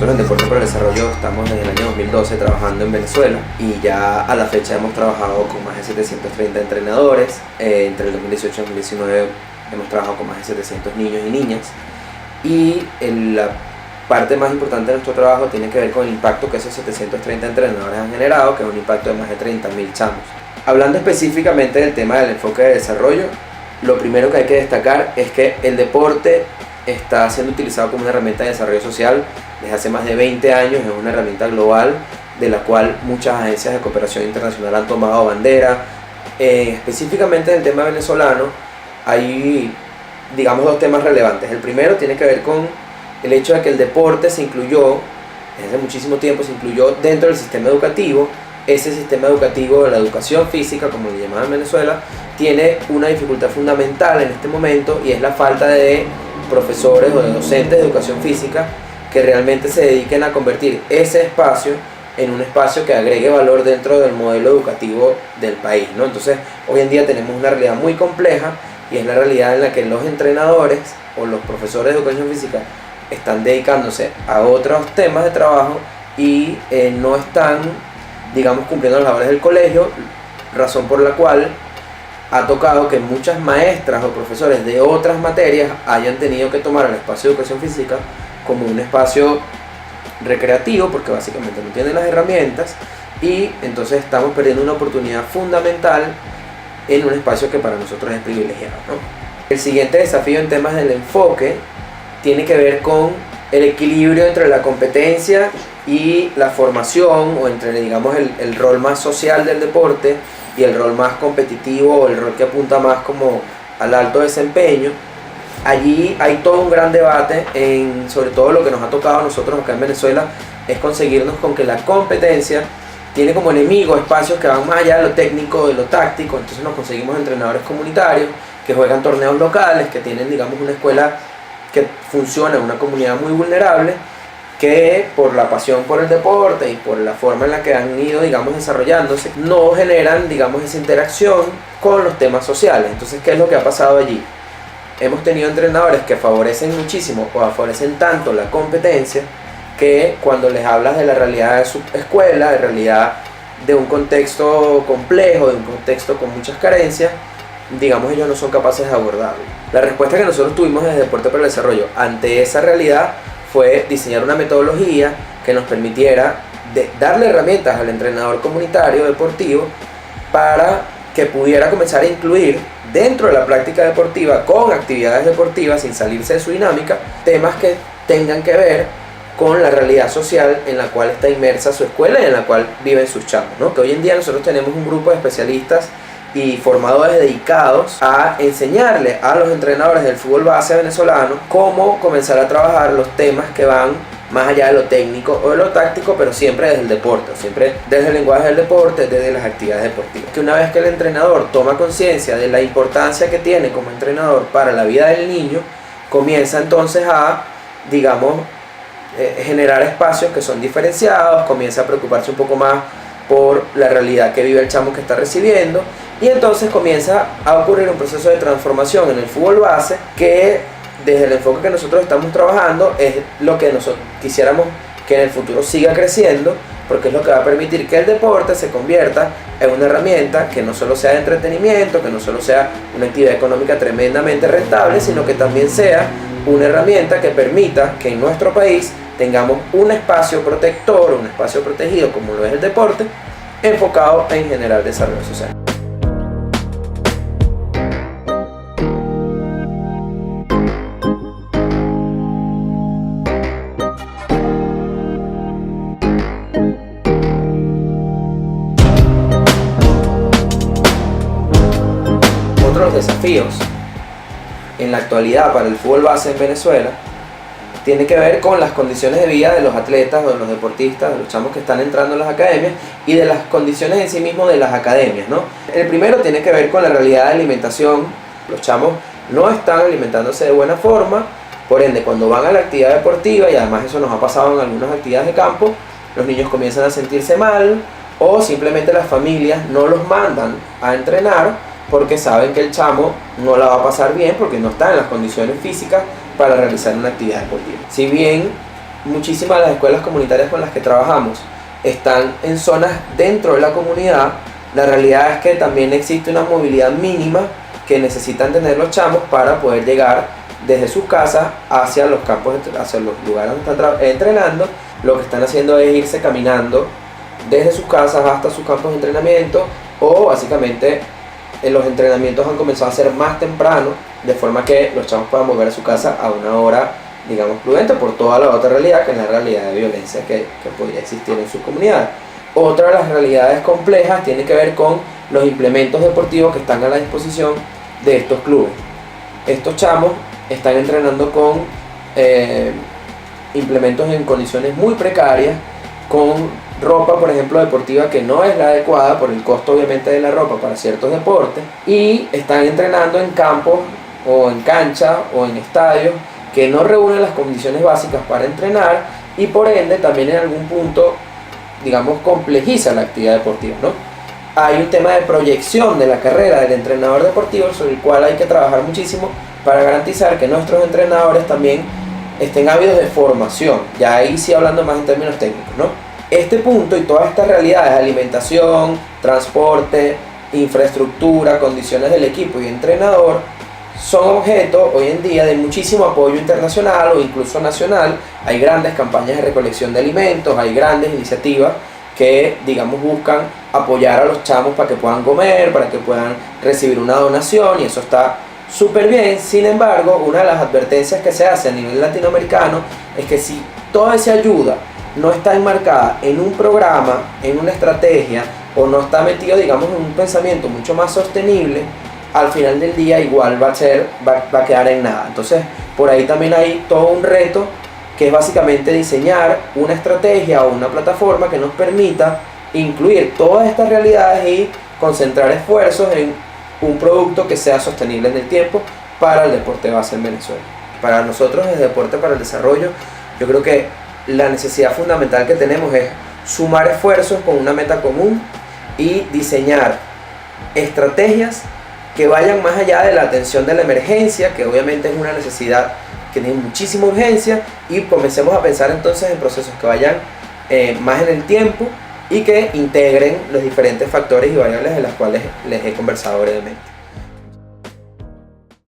Nosotros en Deporte por el Desarrollo estamos desde el año 2012 trabajando en Venezuela y ya a la fecha hemos trabajado con más de 730 entrenadores. Entre el 2018 y el 2019 hemos trabajado con más de 700 niños y niñas. Y la parte más importante de nuestro trabajo tiene que ver con el impacto que esos 730 entrenadores han generado, que es un impacto de más de 30.000 chamos. Hablando específicamente del tema del enfoque de desarrollo, lo primero que hay que destacar es que el deporte está siendo utilizado como una herramienta de desarrollo social desde hace más de 20 años. Es una herramienta global de la cual muchas agencias de cooperación internacional han tomado bandera. Específicamente en el tema venezolano hay, digamos, dos temas relevantes. El primero tiene que ver con el hecho de que el deporte se incluyó, desde hace muchísimo tiempo se incluyó dentro del sistema educativo. Ese sistema educativo de la educación física, como le llamaban en Venezuela, tiene una dificultad fundamental en este momento, y es la falta de profesores o de docentes de educación física que realmente se dediquen a convertir ese espacio en un espacio que agregue valor dentro del modelo educativo del país, ¿no? Entonces, hoy en día tenemos una realidad muy compleja, y es la realidad en la que los entrenadores o los profesores de educación física están dedicándose a otros temas de trabajo y no están, digamos, cumpliendo las labores del colegio, razón por la cual ha tocado que muchas maestras o profesores de otras materias hayan tenido que tomar el espacio de educación física como un espacio recreativo, porque básicamente no tienen las herramientas, y entonces estamos perdiendo una oportunidad fundamental en un espacio que para nosotros es privilegiado, ¿no? El siguiente desafío en temas del enfoque tiene que ver con el equilibrio entre la competencia y la formación, o entre, digamos, el rol más social del deporte y el rol más competitivo, o el rol que apunta más como al alto desempeño. Allí hay todo un gran debate, sobre todo lo que nos ha tocado a nosotros acá en Venezuela es conseguirnos con que la competencia tiene como enemigo espacios que van más allá de lo técnico, de lo táctico. Entonces nos conseguimos entrenadores comunitarios que juegan torneos locales, que tienen, digamos, una escuela que funciona en una comunidad muy vulnerable, que por la pasión por el deporte y por la forma en la que han ido, digamos, desarrollándose, no generan, digamos, esa interacción con los temas sociales. Entonces, ¿qué es lo que ha pasado allí? Hemos tenido entrenadores que favorecen muchísimo o favorecen tanto la competencia, que cuando les hablas de la realidad de su escuela, de realidad de un contexto complejo, de un contexto con muchas carencias, digamos, ellos no son capaces de abordarlo. La respuesta que nosotros tuvimos desde Deporte para el Desarrollo ante esa realidad fue diseñar una metodología que nos permitiera darle herramientas al entrenador comunitario deportivo para que pudiera comenzar a incluir dentro de la práctica deportiva, con actividades deportivas, sin salirse de su dinámica, temas que tengan que ver con la realidad social en la cual está inmersa su escuela y en la cual viven sus chamos, ¿no? Que hoy en día nosotros tenemos un grupo de especialistas y formadores dedicados a enseñarle a los entrenadores del fútbol base venezolano cómo comenzar a trabajar los temas que van más allá de lo técnico o de lo táctico, pero siempre desde el deporte, siempre desde el lenguaje del deporte, desde las actividades deportivas. Que una vez que el entrenador toma conciencia de la importancia que tiene como entrenador para la vida del niño, comienza entonces a, digamos, generar espacios que son diferenciados, comienza a preocuparse un poco más por la realidad que vive el chamo que está recibiendo, y entonces comienza a ocurrir un proceso de transformación en el fútbol base que, desde el enfoque que nosotros estamos trabajando, es lo que nosotros quisiéramos que en el futuro siga creciendo, porque es lo que va a permitir que el deporte se convierta en una herramienta que no solo sea de entretenimiento, que no solo sea una actividad económica tremendamente rentable, sino que también sea una herramienta que permita que en nuestro país tengamos un espacio protector, un espacio protegido como lo es el deporte, enfocado en generar desarrollo social. Otros desafíos en la actualidad para el fútbol base en Venezuela tiene que ver con las condiciones de vida de los atletas o de los deportistas, de los chamos que están entrando en las academias, y de las condiciones en sí mismos de las academias, ¿no? El primero tiene que ver con la realidad de alimentación. Los chamos no están alimentándose de buena forma, por ende cuando van a la actividad deportiva, y además eso nos ha pasado en algunas actividades de campo, los niños comienzan a sentirse mal, o simplemente las familias no los mandan a entrenar porque saben que el chamo no la va a pasar bien porque no está en las condiciones físicas para realizar una actividad deportiva. Si bien muchísimas de las escuelas comunitarias con las que trabajamos están en zonas dentro de la comunidad, la realidad es que también existe una movilidad mínima que necesitan tener los chamos para poder llegar desde sus casas hacia los campos, hacia los lugares donde están entrenando. Lo que están haciendo es irse caminando desde sus casas hasta sus campos de entrenamiento, o básicamente los entrenamientos han comenzado a ser más temprano, de forma que los chamos puedan volver a su casa a una hora, digamos, prudente, por toda la otra realidad, que es la realidad de violencia que podría existir en sus comunidades. Otra de las realidades complejas tiene que ver con los implementos deportivos que están a la disposición de estos clubes. Estos chamos están entrenando con implementos en condiciones muy precarias, con ropa, por ejemplo, deportiva que no es la adecuada por el costo obviamente de la ropa para ciertos deportes, y están entrenando en campos o en canchas o en estadios que no reúnen las condiciones básicas para entrenar, y por ende también en algún punto, digamos, complejiza la actividad deportiva, ¿no? Hay un tema de proyección de la carrera del entrenador deportivo sobre el cual hay que trabajar muchísimo para garantizar que nuestros entrenadores también estén ávidos de formación, ya ahí sí hablando más en términos técnicos, ¿no? Este punto y todas estas realidades, alimentación, transporte, infraestructura, condiciones del equipo y entrenador, son objeto hoy en día de muchísimo apoyo internacional o incluso nacional. Hay grandes campañas de recolección de alimentos, hay grandes iniciativas que, digamos, buscan apoyar a los chamos para que puedan comer, para que puedan recibir una donación, y eso está súper bien. Sin embargo, una de las advertencias que se hace a nivel latinoamericano es que si toda esa ayuda no está enmarcada en un programa, en una estrategia, o no está metido, digamos, en un pensamiento mucho más sostenible, al final del día igual va a quedar en nada. Entonces, por ahí también hay todo un reto, que es básicamente diseñar una estrategia o una plataforma que nos permita incluir todas estas realidades y concentrar esfuerzos en un producto que sea sostenible en el tiempo para el deporte base en Venezuela. Para nosotros, desde Deporte para el Desarrollo, yo creo que la necesidad fundamental que tenemos es sumar esfuerzos con una meta común y diseñar estrategias que vayan más allá de la atención de la emergencia, que obviamente es una necesidad que tiene muchísima urgencia, y comencemos a pensar entonces en procesos que vayan más en el tiempo y que integren los diferentes factores y variables de las cuales les he conversado brevemente.